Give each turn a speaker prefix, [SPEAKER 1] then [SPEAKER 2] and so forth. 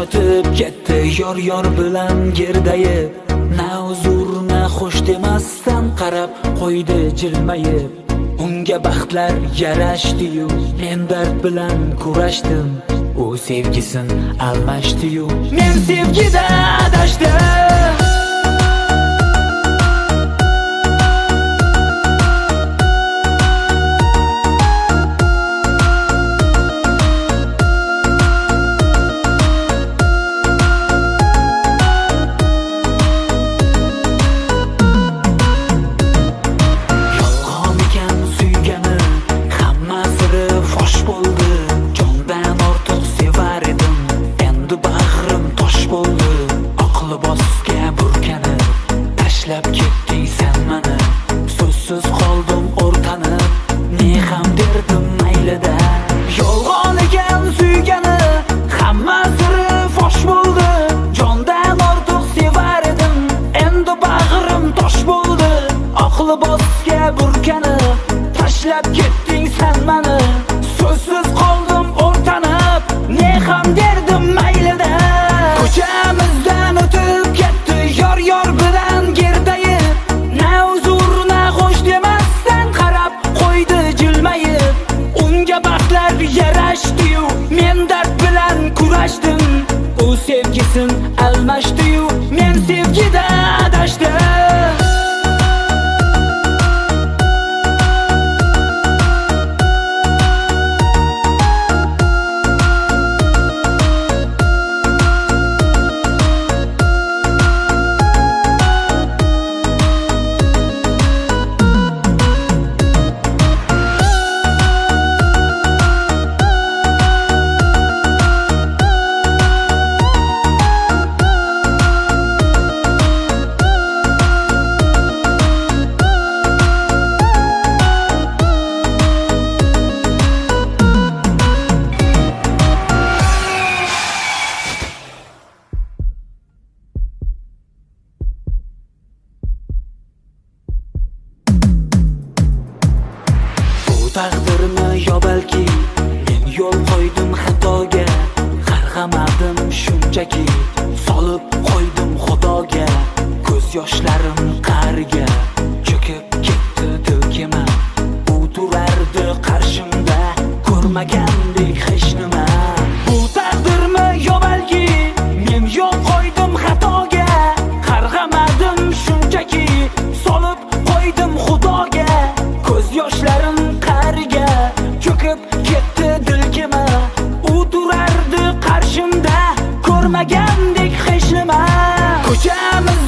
[SPEAKER 1] o'tib ketdi yor bilan gerdayib. Na uzr na xo'sh demasdan qarab qo'ydi jilmayib. Unga baxtlar yarashdi-yu, men dard bilan kurashdim. U sevgisin almashdi-yu, men sevgida adashdim. Tashlab ketding sen meni, so'zsiz qoldim o'rtanib. Ne ham derdim maylida, yolg'on ekan suygani, hamma siri fosh bo'ldi. Jondan ortiq sevar edim, endi bag'rim tosh bo'ldi. Oq libosga burkanib, tashlab ketding sen meni, so'zsiz qoldim o'rtanib. Ne ham derdim maylida, ko'chamizdan o'tib ketdi yor bilan gerdayib. Na uzr na xo'sh demasdan qarab qo'ydi jilmayib. Unga baxtlar yarashdi-yu, men dard bilan kurashdim. U sevgisin almashdi-yu, men sevgida adashdim. Taqdirmi yo balki men yo'l qo'ydim xatoga. Qarg'amadim shunchaki, solib qo'ydim xudoga. Ko'z yoshlarim qa'riga cho'kib ketdi dil kema. U turardi qarshimda, ko'rmagandek hech nima. Bu taqdirmi yo balki men yo'l qo'ydim xatoga. Qarg'amadim shunchaki, solib qo'ydim xudoga. Ko'z yoshlarim cho'kib ketdi dil kema. U turardi qarshimda, ko'rmagandek hech nima. Ko'chamiz